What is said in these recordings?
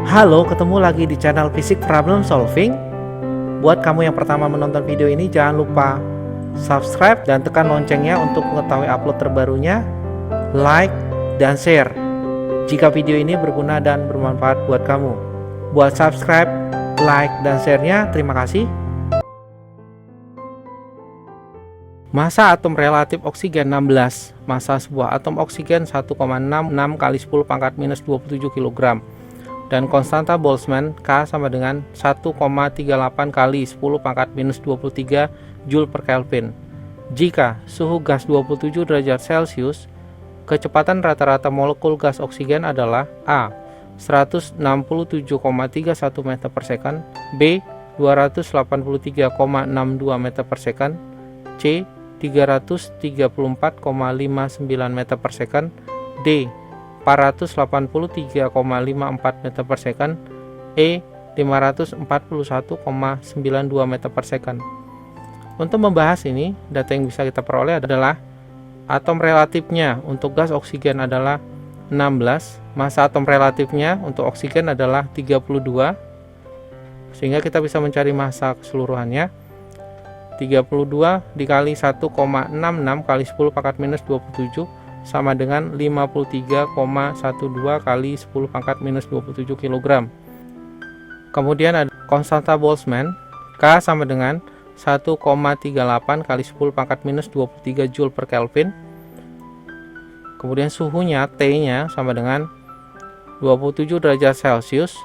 Halo, ketemu lagi di channel Fisik Problem Solving. Buat kamu yang pertama menonton video ini, jangan lupa subscribe dan tekan loncengnya untuk mengetahui upload terbarunya, like, dan share jika video ini berguna dan bermanfaat buat kamu. Buat subscribe, like, dan share-nya, terima kasih. Massa atom relatif oksigen 16. Massa sebuah atom oksigen 1,66 kali 10 pangkat minus 27 kg. Dan konstanta Boltzmann K sama dengan 1,38 kali 10 pangkat minus 23 Joule per Kelvin. Jika suhu gas 27 derajat Celcius, kecepatan rata-rata molekul gas oksigen adalah A. 167,31 meter per second, B. 283,62 meter per second, C. 334,59 meter per second, D. 483,54 meter per second, E. 541,92 meter per second. Untuk membahas ini, data yang bisa kita peroleh adalah atom relatifnya untuk gas oksigen adalah 16, massa atom relatifnya untuk oksigen adalah 32, sehingga kita bisa mencari massa keseluruhannya. 32 dikali 1,66 kali 10 pangkat minus 27 sama dengan 53,12 kali 10 pangkat minus 27 kg. Kemudian ada konstanta Boltzmann K sama dengan 1,38 kali 10 pangkat minus 23 Joule per Kelvin. Kemudian suhunya T-nya sama dengan 27 derajat Celcius.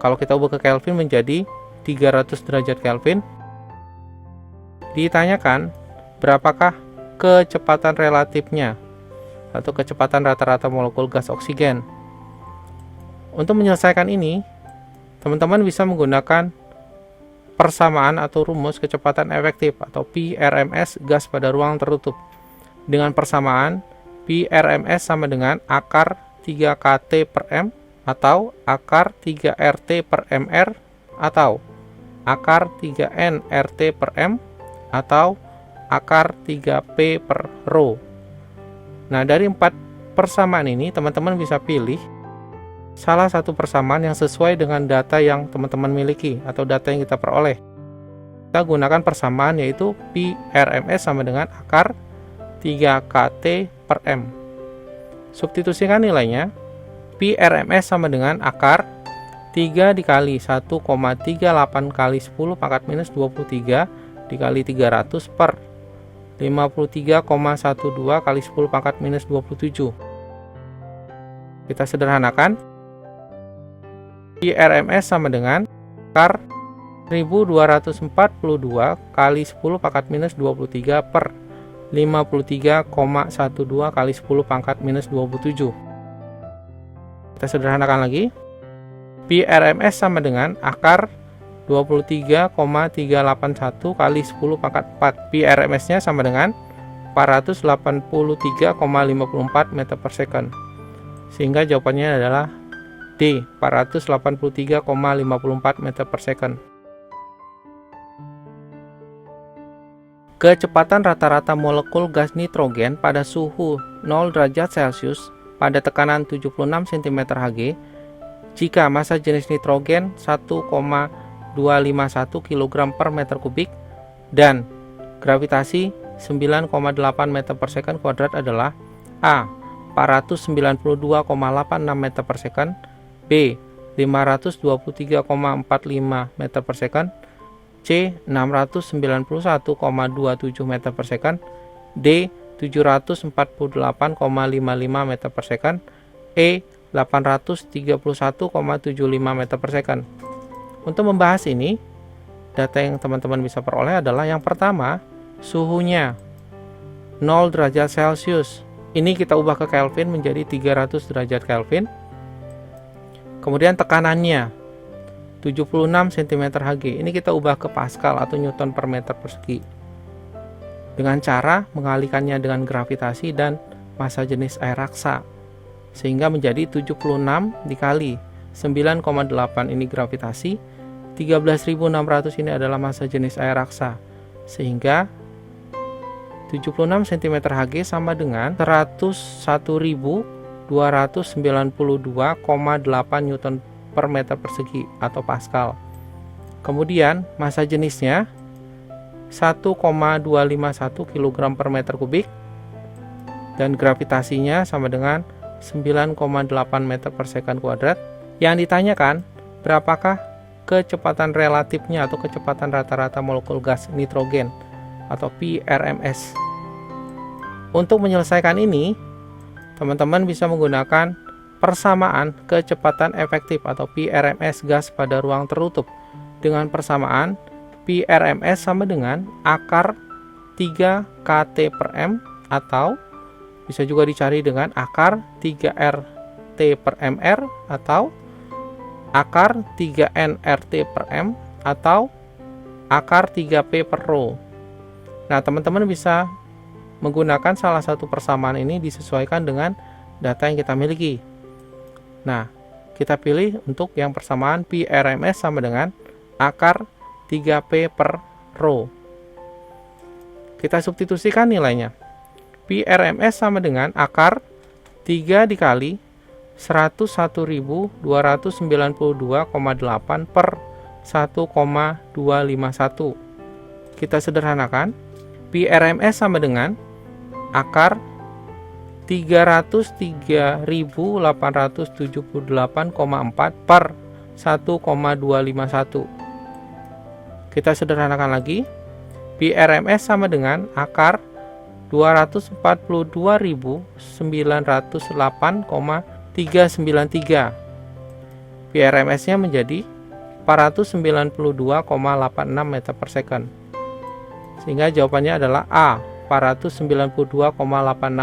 Kalau kita ubah ke Kelvin menjadi 300 derajat Kelvin. Ditanyakan berapakah kecepatan relatifnya atau kecepatan rata-rata molekul gas oksigen. Untuk menyelesaikan ini, teman-teman bisa menggunakan persamaan atau rumus kecepatan efektif atau PRMS gas pada ruang tertutup. Dengan persamaan, PRMS sama dengan akar 3kT per M atau akar 3RT per MR atau akar 3N RT per M atau akar 3P per rho. Nah, dari 4 persamaan ini teman-teman bisa pilih salah satu persamaan yang sesuai dengan data yang teman-teman miliki atau data yang kita peroleh. Kita gunakan persamaan yaitu PRMS sama dengan akar 3kT per M. Substitusikan nilainya. PRMS sama dengan akar 3 dikali 1,38 kali 10 pangkat minus 23 dikali 300 per 53,12 kali 10 pangkat minus 27. Kita sederhanakan. PRMS sama dengan akar 1242 kali 10 pangkat minus 23 per 53,12 kali 10 pangkat minus 27. Kita sederhanakan lagi. PRMS sama dengan akar 23,381 kali 10 pangkat 4. PRMS-nya sama dengan 483,54 meter per second. Sehingga jawabannya adalah D, 483,54 meter per second. Kecepatan rata-rata molekul gas nitrogen pada suhu 0 derajat Celcius pada tekanan 76 cm Hg jika massa jenis nitrogen 1,251 kg per meter kubik dan gravitasi 9,8 meter per second kuadrat adalah A. 492,86 meter per second, B. 523,45 meter per second, C. 691,27 meter per second, D. 748,55 meter per second, E. 831,75 meter per second. Untuk membahas ini, data yang teman-teman bisa peroleh adalah yang pertama, suhunya 0 derajat Celcius. Ini kita ubah ke Kelvin menjadi 300 derajat Kelvin. Kemudian tekanannya 76 cm Hg. Ini kita ubah ke Pascal atau Newton per meter persegi. Dengan cara mengalihkannya dengan gravitasi dan massa jenis air raksa. Sehingga menjadi 76 dikali 9,8 ini gravitasi, 13.600 ini adalah massa jenis air raksa. Sehingga 76 cm Hg sama dengan 101.292,8 Newton per meter persegi atau Pascal. Kemudian massa jenisnya 1,251 kg per meter kubik dan gravitasinya sama dengan 9,8 meter per second kuadrat. Yang ditanyakan, berapakah kecepatan relatifnya atau kecepatan rata-rata molekul gas nitrogen atau PRMS. Untuk menyelesaikan ini, teman-teman bisa menggunakan persamaan kecepatan efektif atau PRMS gas pada ruang tertutup dengan persamaan PRMS sama dengan akar 3 kT per M atau bisa juga dicari dengan akar 3 RT per MR atau akar 3 nRT per M atau akar 3P per rho. Nah, teman-teman bisa menggunakan salah satu persamaan ini disesuaikan dengan data yang kita miliki. Nah, kita pilih untuk yang persamaan PRMS sama dengan akar 3P per rho. Kita substitusikan nilainya. PRMS sama dengan akar 3 dikali 101.292,8 per 1,251. Kita sederhanakan. PRMS sama dengan akar 303.878,4 per 1,251. Kita sederhanakan lagi. PRMS sama dengan akar 244.908,393. PRMS-nya menjadi 492,86 meter per second. Sehingga jawabannya adalah A, 492,86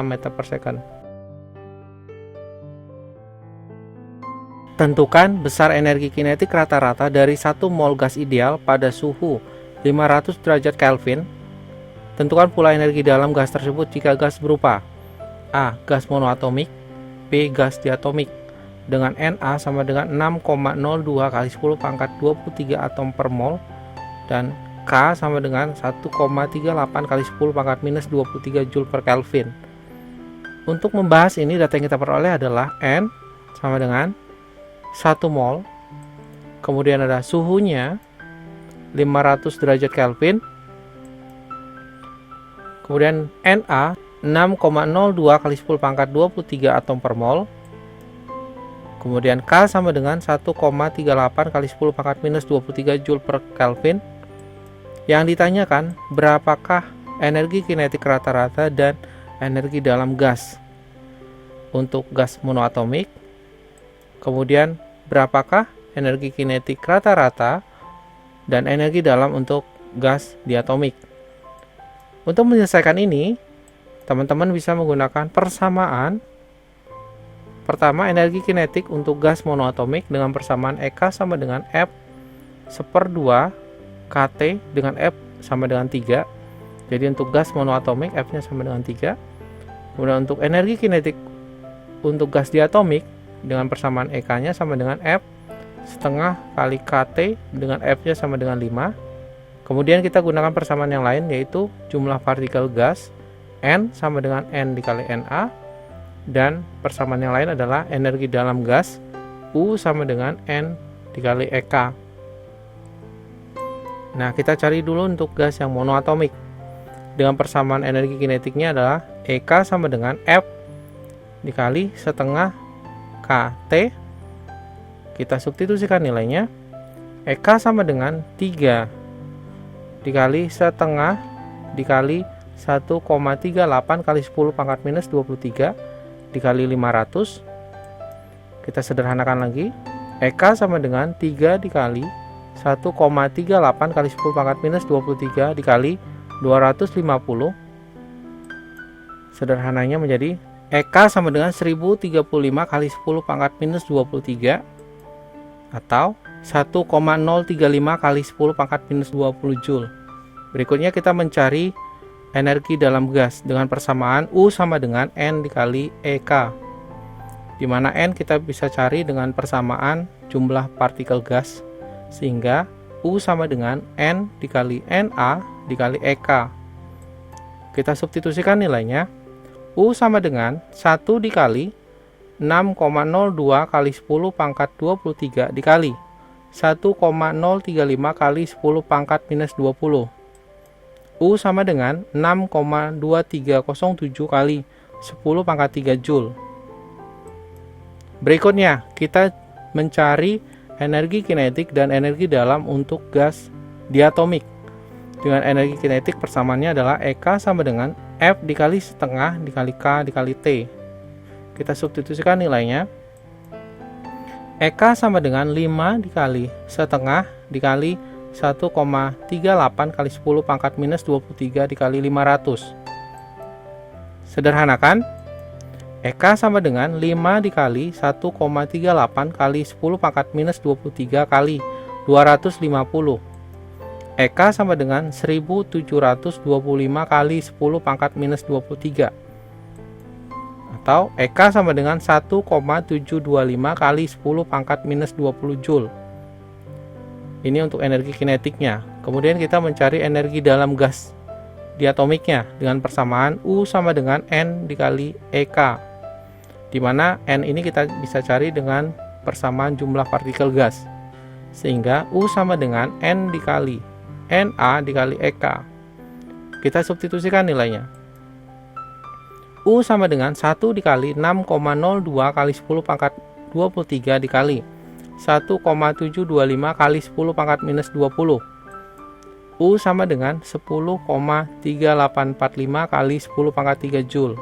meter per second. Tentukan besar energi kinetik rata-rata dari 1 mol gas ideal pada suhu 500 derajat Kelvin. Tentukan pula energi dalam gas tersebut jika gas berupa A. Gas monoatomik, B. Gas diatomik dengan Na sama dengan 6,02 kali 10 pangkat 23 atom per mol dan K sama dengan 1,38 kali 10 pangkat minus 23 Joule per Kelvin. Untuk membahas ini, data yang kita peroleh adalah N sama dengan 1 mol, kemudian ada suhunya 500 derajat Kelvin, kemudian Na 6,02 kali 10 pangkat 23 atom per mol, kemudian K sama dengan 1,38 kali 10 pangkat minus 23 Joule per Kelvin. Yang ditanyakan, berapakah energi kinetik rata-rata dan energi dalam gas untuk gas monoatomik, kemudian berapakah energi kinetik rata-rata dan energi dalam untuk gas diatomik. Untuk menyelesaikan ini, teman-teman bisa menggunakan persamaan. Pertama, energi kinetik untuk gas monoatomik dengan persamaan EK sama dengan F 1/2 KT dengan F sama dengan 3. Jadi untuk gas monoatomik F-nya sama dengan 3. Kemudian untuk energi kinetik untuk gas diatomik dengan persamaan EK-nya sama dengan F setengah kali KT dengan F-nya sama dengan 5. Kemudian kita gunakan persamaan yang lain, yaitu jumlah partikel gas N sama dengan N dikali Na, dan persamaan yang lain adalah energi dalam gas U sama dengan N dikali EK. Nah, kita cari dulu untuk gas yang monoatomik. Dengan persamaan energi kinetiknya adalah EK sama dengan F dikali setengah KT. Kita substitusikan nilainya. EK sama dengan 3 dikali setengah dikali 1,38 kali 10 pangkat minus 23 dikali 500. Kita sederhanakan lagi. EK sama dengan 3 dikali 1,38 kali 10 pangkat minus 23 dikali 250. Sederhananya menjadi EK sama dengan 1035 kali 10 pangkat minus 23 atau 1,035 kali 10 pangkat minus 20 Joule. Berikutnya kita mencari energi dalam gas dengan persamaan U sama dengan N dikali EK, di mana N kita bisa cari dengan persamaan jumlah partikel gas, sehingga U sama dengan N dikali Na dikali EK. Kita substitusikan nilainya. U sama dengan 1 dikali 6,02 kali 10 pangkat 23 dikali 1,035 kali 10 pangkat minus 20. U sama dengan 6,2307 kali 10 pangkat 3 Joule. Berikutnya, kita mencari energi kinetik dan energi dalam untuk gas diatomik. Dengan energi kinetik persamaannya adalah EK sama dengan F dikali setengah dikali K dikali T. Kita substitusikan nilainya. EK sama dengan 5 dikali setengah dikali 1,38 kali 10 pangkat minus 23 dikali 500. Sederhanakan, EK sama dengan 5 dikali 1,38 kali 10 pangkat minus 23 kali 250. EK sama dengan 1725 kali 10 pangkat minus 23. Atau EK sama dengan 1,725 kali 10 pangkat minus 20 Joule. Ini untuk energi kinetiknya. Kemudian kita mencari energi dalam gas diatomiknya dengan persamaan U sama dengan N dikali EK, di mana N ini kita bisa cari dengan persamaan jumlah partikel gas, sehingga U sama dengan N dikali Na dikali EK. Kita substitusikan nilainya. U sama dengan 1 dikali 6,02 kali 10 pangkat 23 dikali 1,725 kali 10 pangkat minus 20. U sama dengan 10,3845 kali 10 pangkat 3 Joule.